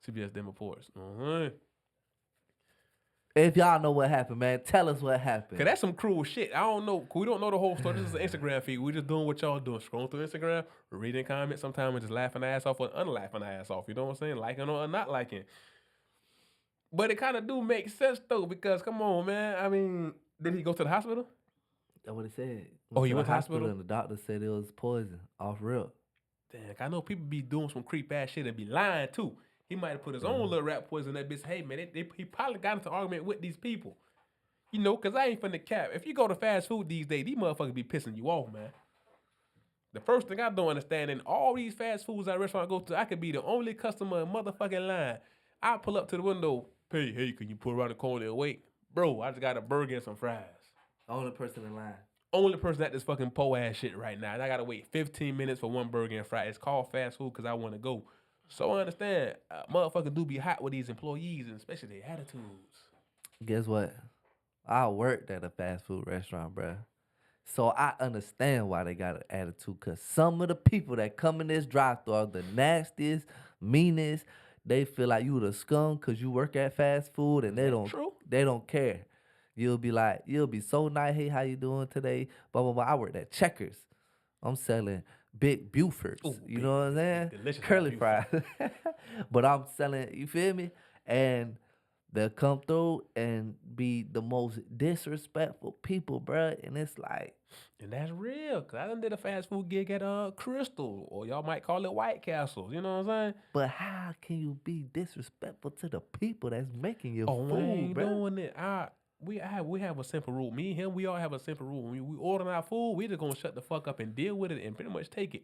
CBS then reports. If y'all know what happened, man, tell us what happened. Cause that's some cruel shit. I don't know. We don't know the whole story. This is an Instagram feed. We just doing what y'all doing. Scrolling through Instagram, reading comments sometimes and just laughing our ass off or unlaughing our ass off. You know what I'm saying? Liking or not liking. But it kind of do make sense though, because come on, man. I mean, did he go to the hospital? That's what he said. Oh, he went to the hospital? And the doctor said it was poison off rip. Damn, I know people be doing some creep ass shit and be lying too. He might have put his own little rat poison in that bitch. Hey, man, he probably got into an argument with these people. You know, because I ain't finna cap. If you go to fast food these days, these motherfuckers be pissing you off, man. The first thing I don't understand, in all these fast foods at restaurant I go to, I could be the only customer in motherfucking line. I pull up to the window, hey, can you pull around the corner and wait? Bro, I just got a burger and some fries. Only person in line. Only person at this fucking po-ass shit right now. And I gotta wait 15 minutes for one burger and fries. It's called fast food because I want to go. So I understand, motherfuckers do be hot with these employees, and especially their attitudes. Guess what? I worked at a fast food restaurant, bruh. So I understand why they got an attitude, because some of the people that come in this drive-thru are the nastiest, meanest. They feel like you the scum because you work at fast food, and they don't care. You'll be so nice. Hey, how you doing today? Blah, blah, blah. I worked at Checkers. I'm selling big Bufords. You know what I'm saying? Delicious curly fries. But I'm selling, you feel me? And they'll come through and be the most disrespectful people, bruh. And it's like... And that's real, because I done did a fast food gig at Crystal, or y'all might call it White Castle. You know what I'm saying? But how can you be disrespectful to the people that's making your food, I ain't bruh? doing it. We have a simple rule. Me and him, we all have a simple rule. When we order our food, we just gonna shut the fuck up and deal with it and pretty much take it.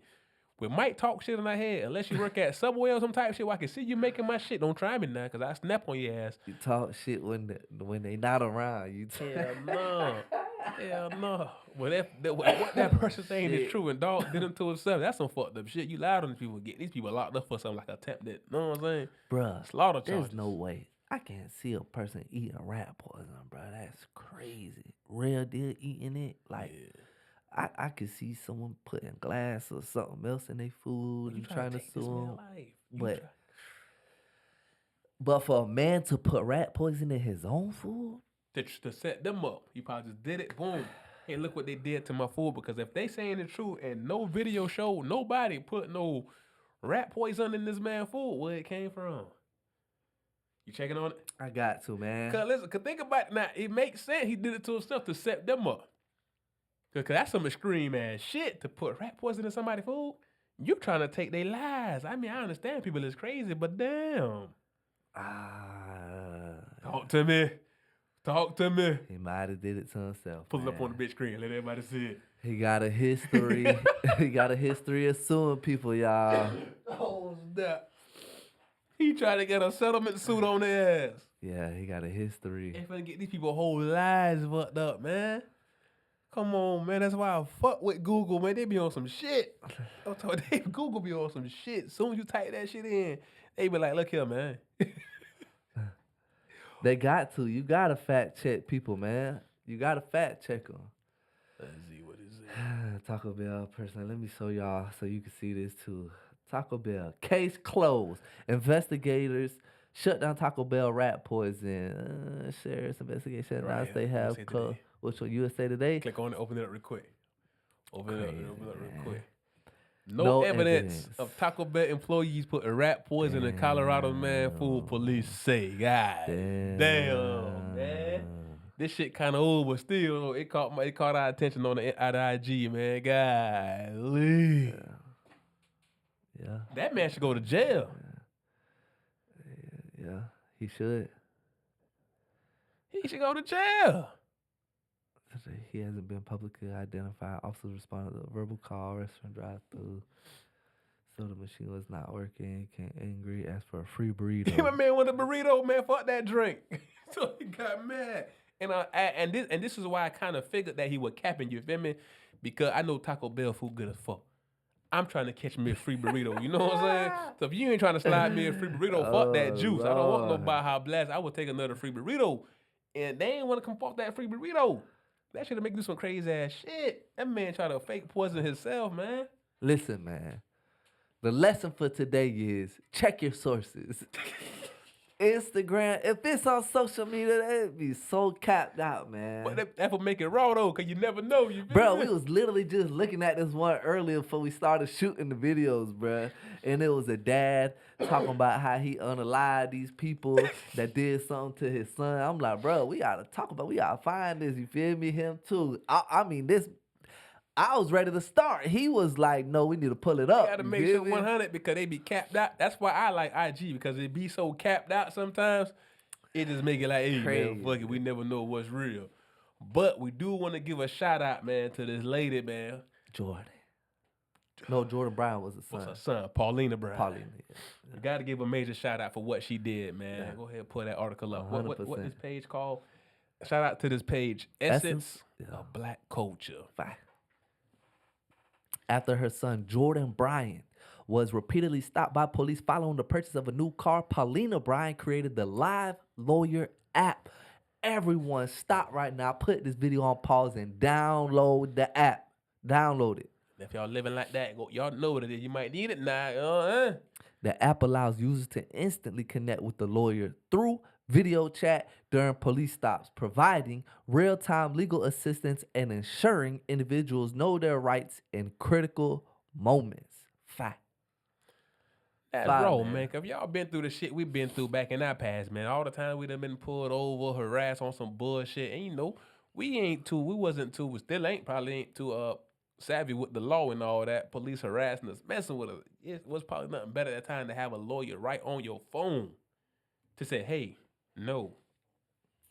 We might talk shit in our head unless you work at Subway or some type of shit where I can see you making my shit. Don't try me now, because I snap on your ass. You talk shit when they not around. Hell no. Hell no. Well, what that person saying is true, and dog did him to himself. That's some fucked up shit. You lied on these people. Get these people locked up for something like attempted. Know what I'm saying? Bruh, Slaughter there's charges. no way. I can't see a person eating rat poison, bro. That's crazy. Real deal eating it. Like, I could see someone putting glass or something else in their food and trying to sue them. But for a man to put rat poison in his own food? To set them up. He probably just did it. Boom. Hey, look what they did to my food. Because if they saying the truth and no video showed nobody put no rat poison in this man's food, where it came from? You checking on it? I got to, man. Cause think about it now. It makes sense. He did it to himself to set them up. Cause that's some extreme ass shit to put rat poison in somebody's food. You trying to take their lives. I mean, I understand people is crazy, but damn. Talk to me. Talk to me. He might have did it to himself. Pull it up on the bitch screen. Let everybody see it. He got a history. He got a history of suing people, y'all. Oh, snap. He tried to get a settlement suit on their ass. Yeah, he got a history. They finna get these people whole lives fucked up, man. Come on, man. That's why I fuck with Google, man. They be on some shit. Google be on some shit. Soon as you type that shit in, they be like, look here, man. They got to. You got to fact check people, man. You got to fact check them. Let's see what it is. Taco Bell, personally. Let me show y'all so you can see this too. Taco Bell. Case closed. Investigators shut down Taco Bell rat poison. Sheriff's investigation announced they have which on USA Today. Click on it, open it up real quick. Open it up real quick. No evidence of Taco Bell employees putting rat poison in Colorado man food, police say. God damn, man. This shit kind of old, but still, it caught our attention on the IG, man. Golly. Yeah. That man should go to jail. Yeah, he should. He should go to jail. He hasn't been publicly identified. Officers responded to a verbal call, restaurant drive-through. So the machine was not working. Became angry, asked for a free burrito. My man wanted a burrito, man. Fuck that drink. So he got mad. And this is why I kind of figured that he was capping, you feel me? Because I know Taco Bell food good as fuck. I'm trying to catch me a free burrito. You know what I'm saying? So if you ain't trying to slide me a free burrito, fuck that juice. I don't want no Baja Blast. I would take another free burrito. And they ain't want to come fuck that free burrito. That should have make do some crazy ass shit. That man tried to fake poison himself, man. Listen, man. The lesson for today is check your sources. Instagram, if it's on social media, that'd be so capped out, man. But that would make it raw though, cause you never know. You bro, we was literally just looking at this one earlier before we started shooting the videos, bro. And it was a dad talking about how he unalived these people that did something to his son. I'm like, bro, we gotta find this. You feel me? Him too. I mean, I was ready to start. He was like, no, we need to pull it up. You gotta make sure 100 because they be capped out. That's why I like IG because it be so capped out sometimes. It just make it like, hey, man, fuck it. We never know what's real. But we do want to give a shout out, man, to this lady, man. Jordan. No, Jordan Brown was the son. What's her son? Paulina Brown. Paulina, yeah. You got to give a major shout out for what she did, man. Yeah. Go ahead and pull that article up. What this page called? Shout out to this page. Essence of Black Culture. Fine. After her son, Jordan Bryan, was repeatedly stopped by police following the purchase of a new car, Paulina Bryan created the Live Lawyer app. Everyone stop right now, put this video on pause and download the app. Download it. If y'all living like that, y'all know that you might need it now. The app allows users to instantly connect with the lawyer through video chat during police stops, providing real-time legal assistance and ensuring individuals know their rights in critical moments. Fact. That's raw, man. Cause y'all been through the shit we been through back in our past, man. All the time we done been pulled over, harassed on some bullshit. And you know, we probably ain't too savvy with the law and all that. Police harassing us, messing with us. It was probably nothing better at that time to have a lawyer right on your phone to say, hey, no,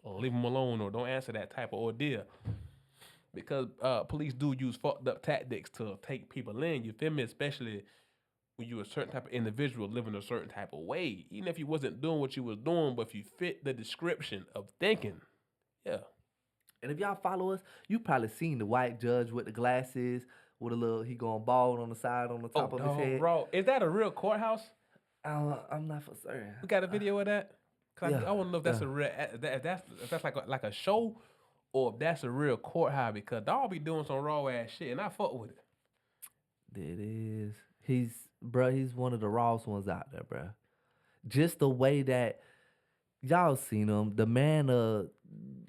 or leave them alone, or don't answer that type of ordeal. Because police do use fucked up tactics to take people in, you feel me? Especially when you're a certain type of individual living a certain type of way. Even if you wasn't doing what you was doing, but if you fit the description of thinking, yeah. And if y'all follow us, you probably seen the white judge with the glasses, with a little, he going bald on the side, on the top of his head. Bro, is that a real courthouse? I'm not for certain. We got a video of that? Cause Yeah, I want to know if that's a real, if that's like a show, or if that's a real courthouse. Because dog be doing some raw ass shit, and I fuck with it. It is. He's one of the rawest ones out there, bruh. Just the way that y'all seen him, the man.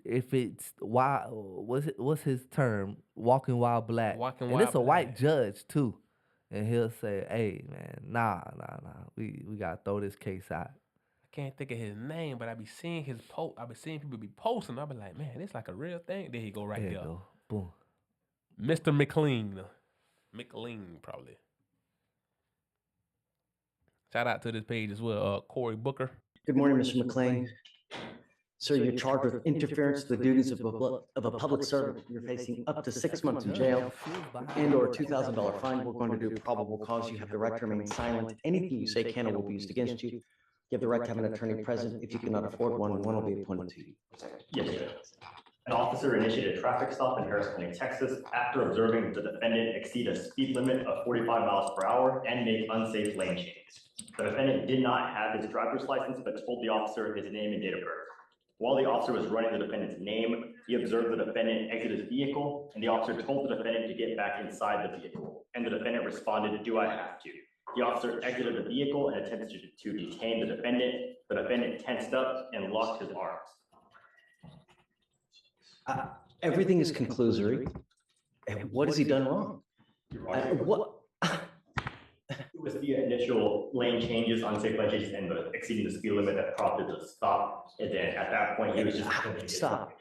If it's wild, what's his term? Walking while black. Walking and while it's a white black. judge too, and he'll say, "Hey, man, nah. We gotta throw this case out." I can't think of his name, but I be seeing his post. I be seeing people be posting. I be like, man, it's like a real thing. There he go right There there. you go. Boom. Mr. McLean. Probably. Shout out to this page as well, Corey Booker. Good morning, Mr. McLean. Sir, you're charged with interference with the duties of a public servant. You're facing up to 6 months in jail and/or a $2,000 fine. We're going to do probable cause. You have the right to remain silent. Anything you say can or will be used against you. You have the right to have an attorney present. If you cannot afford one, one will be appointed to you. Yes, sir. An officer initiated a traffic stop in Harris County, Texas, after observing the defendant exceed a speed limit of 45 miles per hour and make unsafe lane changes. The defendant did not have his driver's license, but told the officer his name and date of birth. While the officer was running the defendant's name, he observed the defendant exit his vehicle, and the officer told the defendant to get back inside the vehicle. And the defendant responded, "Do I have to?" The officer exited the vehicle and attempted to detain the defendant. The defendant tensed up and locked his arms. Everything is conclusory. And what has he done wrong? What? It was the initial lane changes, unsafe lane changes, and exceeding the speed limit that prompted the stop. And then at that point, he was just Stop.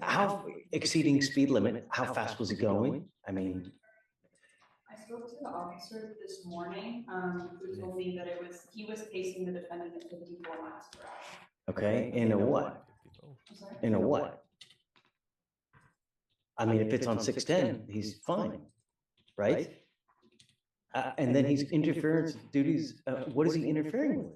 How exceeding speed limit? How fast was he going? I mean, I spoke to the officer this morning, who told me that he was pacing the defendant at 54 miles per hour. okay, in a what? In a what? I mean, if it's on 610, he's fine, right? And then he's interference duties. What is he interfering with?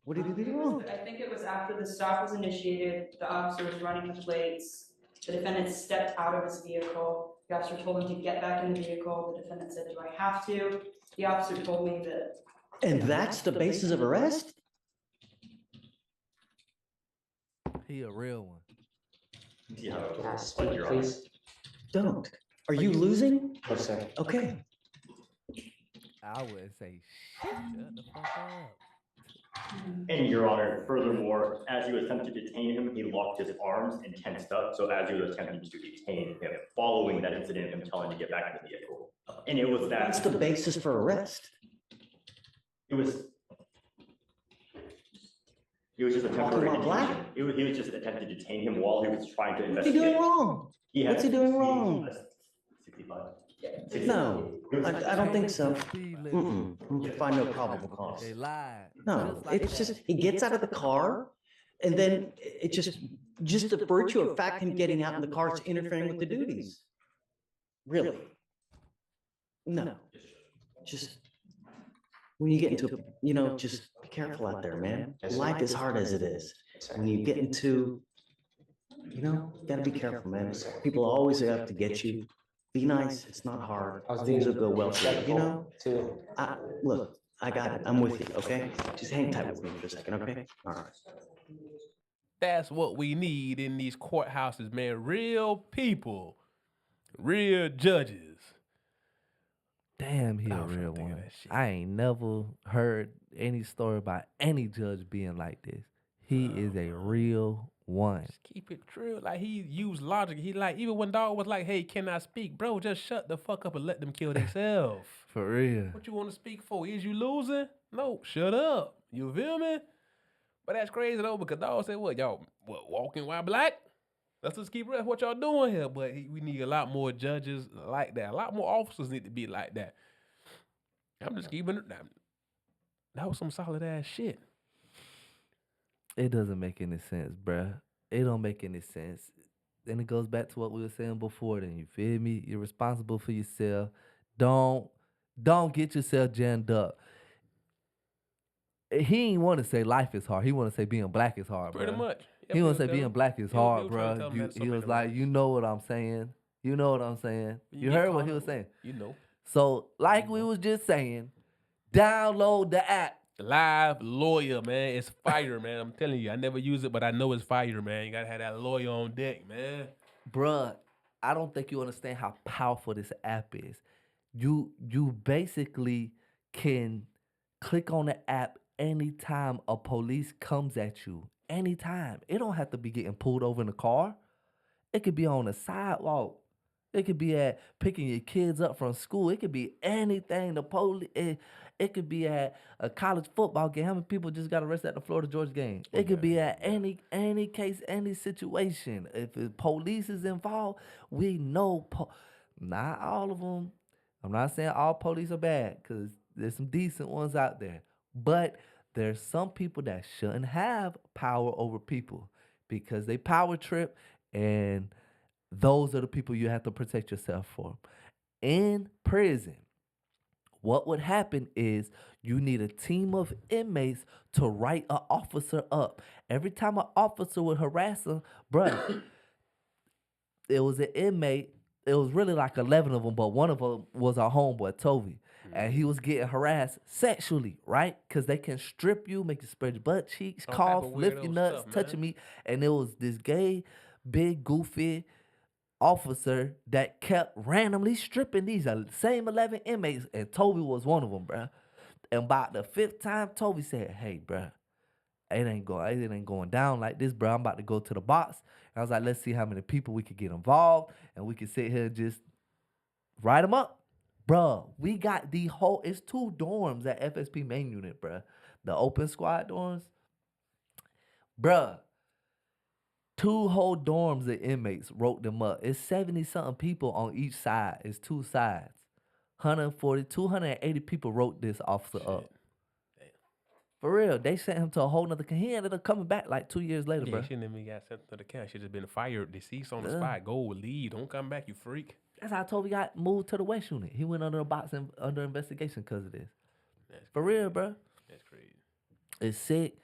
What did he do wrong? I think it was after the stop was initiated, the officer was running the plates. The defendant stepped out of his vehicle. The officer told him to get back in the vehicle. The defendant said, "Do I have to?" The officer told me that. And that's the basis of arrest? He a real one. Yeah, please. Don't. Are you losing? No, sir. Okay. I wouldn't say shit. Shut the fuck up. And Your Honor, furthermore, as he was attempting to detain him, he locked his arms and tensed up. So as he was attempting to detain him, following that incident, him telling him to get back in the vehicle. And it was that. That's the basis for arrest. It was just a temporary Walking while detention. He was just attempting to detain him while he was trying to What's he investigate. doing wrong? What's he doing wrong? 65. No, I don't think so. Find no probable cause. They lied. No, it's just, he gets out of the car and then it just the virtue of fact him getting out in the car is interfering with the duties. Really? No. Just, when you get into, just be careful out there, man. Life is hard as it is. When you get into, gotta be careful, man. People always have to get you. Be nice. It's not hard. Things will go well for you, Look, I got it. I'm with you, okay? Just hang tight with me for a second, okay? All right. That's what we need in these courthouses, man. Real people. Real judges. Damn, he a real one. I ain't never heard any story about any judge being like this. He is a real one. Just keep it true. Like, he used logic. He like, even when dog was like, "Hey, can I speak?" Bro, just shut the fuck up and let them kill themselves. For real. What you want to speak for? Is you losing? No, shut up. You feel me? But that's crazy though, because dog said, "What y'all walking while black?" Let's just keep what y'all doing here. But we need a lot more judges like that. A lot more officers need to be like that. I'm just keeping it. That was some solid ass shit. It doesn't make any sense, bruh. It don't make any sense. Then it goes back to what we were saying before. Then you feel me? You're responsible for yourself. Don't get yourself jammed up. He ain't want to say life is hard. He want to say being black is hard, Pretty bruh. much. Yeah, He but was say tell being him- black is he was hard, trying to bro. tell him that He so was many like, words. you know what I'm saying. You know what I'm saying. You get heard what caught he was up, saying. You know. So, like we was just saying, download the app. Live lawyer, man. It's fire, man. I'm telling you. I never use it, but I know it's fire, man. You gotta have that lawyer on deck, man. Bruh, I don't think you understand how powerful this app is. You basically can click on the app anytime a police comes at you. Anytime. It don't have to be getting pulled over in the car. It could be on the sidewalk. It could be at picking your kids up from school. It could be anything. The police. It could be at a college football game. How many people just got arrested at the Florida Georgia game? It could be at any case, any situation. If the police is involved, we know. Not all of them. I'm not saying all police are bad, because there's some decent ones out there. But there's some people that shouldn't have power over people because they power trip, and those are the people you have to protect yourself from. In prison, what would happen is you need a team of inmates to write an officer up. Every time an officer would harass him, bruh, it was an inmate. It was really like 11 of them, but one of them was our homeboy, Toby. And he was getting harassed sexually, right? Because they can strip you, make you spread your butt cheeks, All type cough, of lift weirdo your nuts, stuff, touching man. me. And it was this gay, big, goofy officer that kept randomly stripping these same 11 inmates, and Toby was one of them, bruh. And about the 5th time, Toby said, "Hey, bruh, it ain't going down like this, bruh. I'm about to go to the box." And I was like, "Let's see how many people we could get involved, and we could sit here and just write them up." Bruh, we got the whole, it's 2 dorms at FSP main unit, bruh. The open squad dorms. Bruh, 2 whole dorms of inmates wrote them up. It's 70-something people on each side. It's 2 sides. 280 people wrote this officer up. For real, they sent him to a whole nother. He ended up coming back like 2 years later, Yeah, bro. she shouldn't even got sent to the camp. She just been fired, deceased on the Yeah. spot. Go, leave. Don't come back, you freak. That's how Toby got moved to the West unit. He went under a box under investigation because of this. For real, bro. That's crazy. It's sick.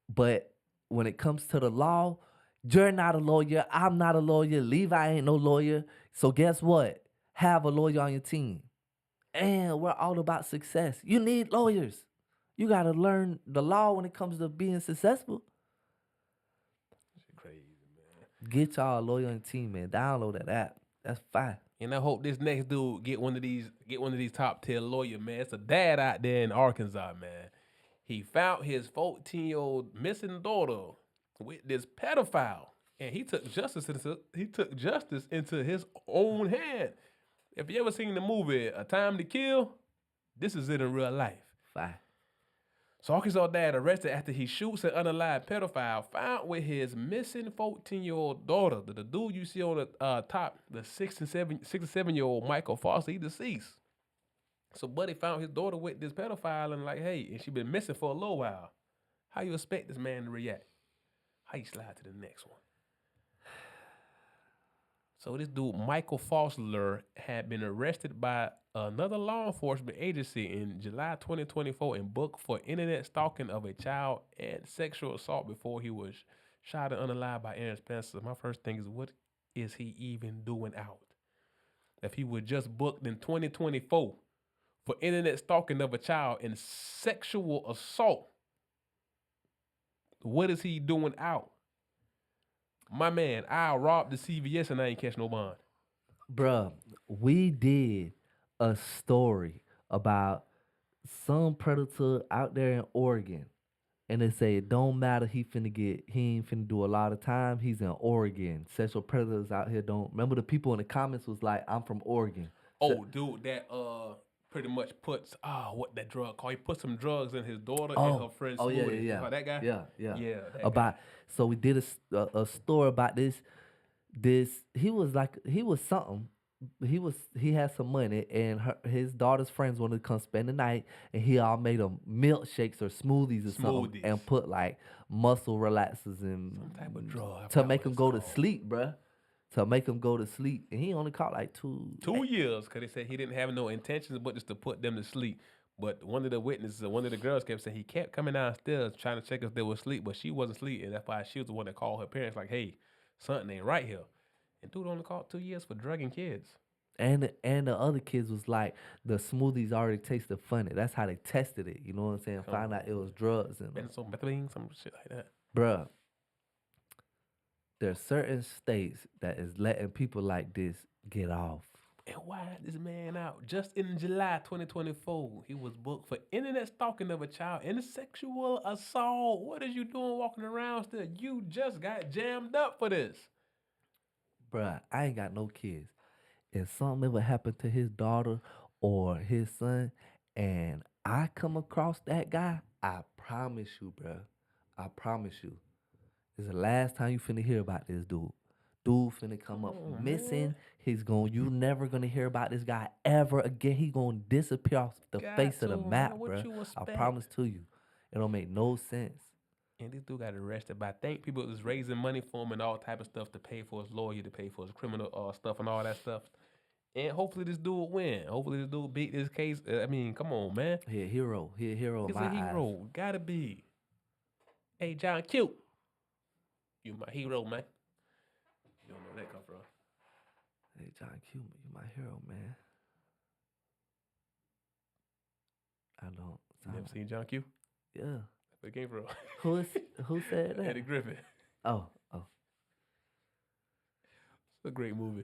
But when it comes to the law, you're not a lawyer. I'm not a lawyer. Levi ain't no lawyer. So guess what? Have a lawyer on your team. And we're all about success. You need lawyers. You got to learn the law when it comes to being successful. Crazy, man. Get y'all a lawyer on your team, man. Download that app. That's fine. And I hope this next dude get one of these top tier lawyer, man. It's a dad out there in Arkansas, man. He found his 14-year-old missing daughter with this pedophile, and he took justice into his own hand. If you ever seen the movie A Time to Kill, this is it in real life. Fine. So Arkansas dad arrested after he shoots an unalive pedophile found with his missing 14-year-old daughter. The dude you see on the top, the 67-year-old Michael Foster, he deceased. So buddy found his daughter with this pedophile and like, hey, and she been missing for a little while. How you expect this man to react? How you slide to the next one? So this dude, Michael Foster, had been arrested by another law enforcement agency in July 2024 and booked for internet stalking of a child and sexual assault before he was shot and unalive by Aaron Spencer. My first thing is, what is he even doing out? If he was just booked in 2024 for internet stalking of a child and sexual assault, what is he doing out? My man, I robbed the CVS and I ain't catch no bond. Bruh, we did a story about some predator out there in Oregon. And they say it don't matter, he ain't finna do a lot of time. He's in Oregon. Sexual predators out here don't. Remember the people in the comments was like, I'm from Oregon. Oh, dude, that pretty much puts what that drug called? He put some drugs in his daughter and her friend's smoothie. Yeah. Oh, that guy? Yeah. Yeah. About so we did a story about this. He was something. He had some money and his daughter's friends wanted to come spend the night, and he all made them milkshakes or smoothies or something and put like muscle relaxers and some type of drug to make them go to sleep, bruh. To make him go to sleep, and he only caught like 2 years because they said he didn't have no intentions but just to put them to sleep. But one of the witnesses, one of the girls kept saying he kept coming downstairs trying to check if they were asleep, but she wasn't asleep. And that's why she was the one that called her parents like, hey, something ain't right here. And dude only caught 2 years for drugging kids. And the other kids was like, the smoothies already tasted funny. That's how they tested it. You know what I'm saying? Found out it was drugs in them. Benzomethamphetamine, some shit like that. Bruh, there's certain states that is letting people like this get off. And why is this man out? Just in July 2024, he was booked for internet stalking of a child and sexual assault. What is you doing walking around still? You just got jammed up for this. Bruh, I ain't got no kids. If something ever happened to his daughter or his son and I come across that guy, I promise you, bruh. I promise you. It's the last time you finna hear about this dude. Dude finna come up missing. You never gonna hear about this guy ever again. He gonna disappear off the face of the map, bruh. I promise to you. It don't make no sense. And this dude got arrested by, I think people was raising money for him and all type of stuff to pay for his lawyer, to pay for his criminal stuff and all that stuff. And hopefully this dude win. Hopefully this dude beat this case. I mean, come on, man. He a hero. He a hero in my eyes. He's a hero. Gotta be. Hey, John Q. You my hero, man. You don't know where that come from. Hey, John Q, you my hero, man. I don't. You never seen John Q? Yeah. That's where it came from. Who said that? Eddie Griffin. Oh. It's a great movie.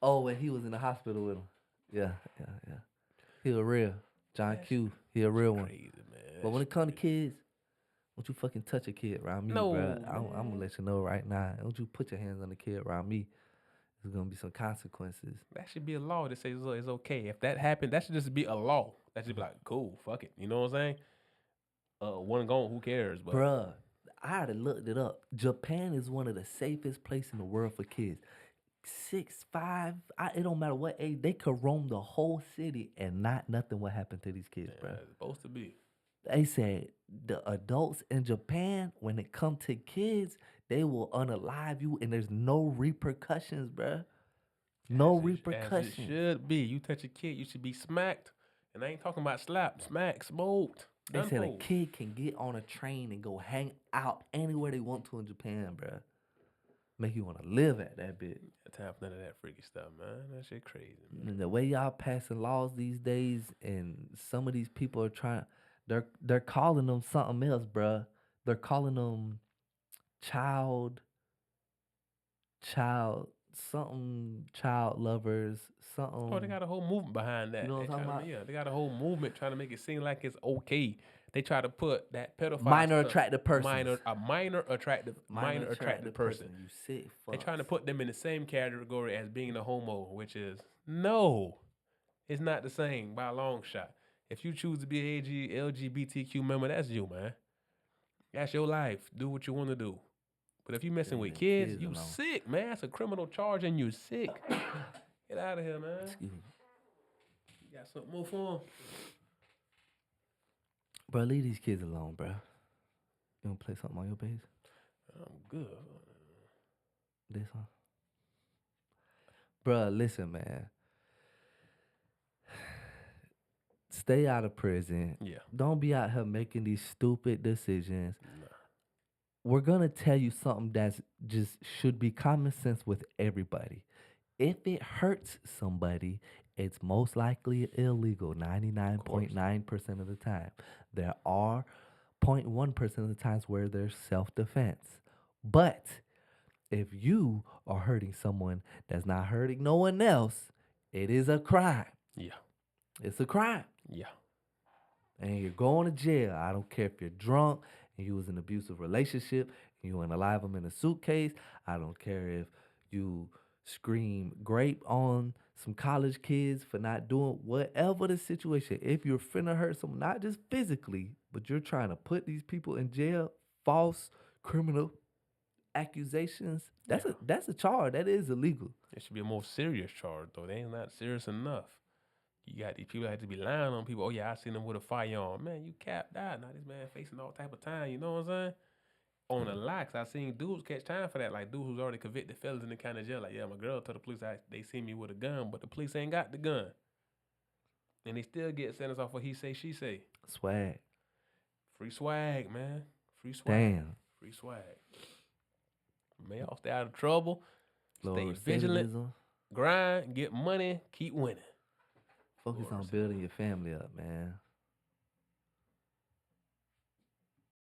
Oh, when he was in the hospital with him. Yeah. He a real. John Q, he a real one. Crazy, man. But when it comes to kids, don't you fucking touch a kid around me, No, bro. I'm gonna let you know right now. Don't you put your hands on the kid around me. There's gonna be some consequences. That should be a law that says it's okay. If that happened, that should just be a law. That should be like, cool, fuck it. You know what I'm saying? One gone, who cares? But Bruh, I already looked it up. Japan is one of the safest places in the world for kids. 6, 5, it don't matter what age, they could roam the whole city and nothing will happen to these kids, bro. It's supposed to be. They said the adults in Japan, when it come to kids, they will unalive you and there's no repercussions, bruh. No repercussions. As it should be. You touch a kid, you should be smacked. And I ain't talking about slap, smack, smoked. They said a kid can get on a train and go hang out anywhere they want to in Japan, bruh. Make you want to live at that bit. Time for none of that freaky stuff, man. That shit crazy, man. And the way y'all passing laws these days, and some of these people are trying, they're calling them something else, bruh. They're calling them child lovers, something. Oh, they got a whole movement behind that. You know what I'm talking about? Yeah, they got a whole movement trying to make it seem like it's okay. They try to put that pedophile Minor stuff, attractive person. minor attractive person. You sick fuck. They trying to put them in the same category as being a homo, which is no, it's not the same by a long shot. If you choose to be an LGBTQ member, that's you, man. That's your life. Do what you want to do. But if you messing with kids, you sick, man. That's a criminal charge and you sick. Get out of here, man. Excuse me. You got something more for him? Bro, leave these kids alone, bro. You want to play something on your bass? I'm good. This one? Bro, listen, man. Stay out of prison. Yeah. Don't be out here making these stupid decisions. Nah. We're going to tell you something that's just should be common sense with everybody. If it hurts somebody, it's most likely illegal 99.9% of the time. There are 0.1% of the times where there's self-defense. But if you are hurting someone that's not hurting no one else, it is a crime. Yeah. It's a crime. Yeah. And you're going to jail. I don't care if you're drunk and you was in an abusive relationship and you unalive them in a suitcase. I don't care if you scream grape on some college kids for not doing whatever the situation. If you're finna hurt someone, not just physically, but you're trying to put these people in jail, false criminal accusations, that's a charge. That is illegal. It should be a more serious charge, though. They ain't not serious enough. You got these people that have to be lying on people. Oh, yeah, I seen them with a firearm. Man, you capped out. Now this man facing all type of time. You know what I'm saying? On the lax, I seen dudes catch time for that. Like dudes who's already convicted felons in the county jail. Like, yeah, my girl told the police they see me with a gun, but the police ain't got the gun. And they still get sentenced off what he say, she say. Swag. Free swag, man. Free swag. Damn. Free swag. Man, y'all stay out of trouble. Lower Stay vigilant. recidivism. Grind. Get money. Keep winning. Focus on building your family up, man.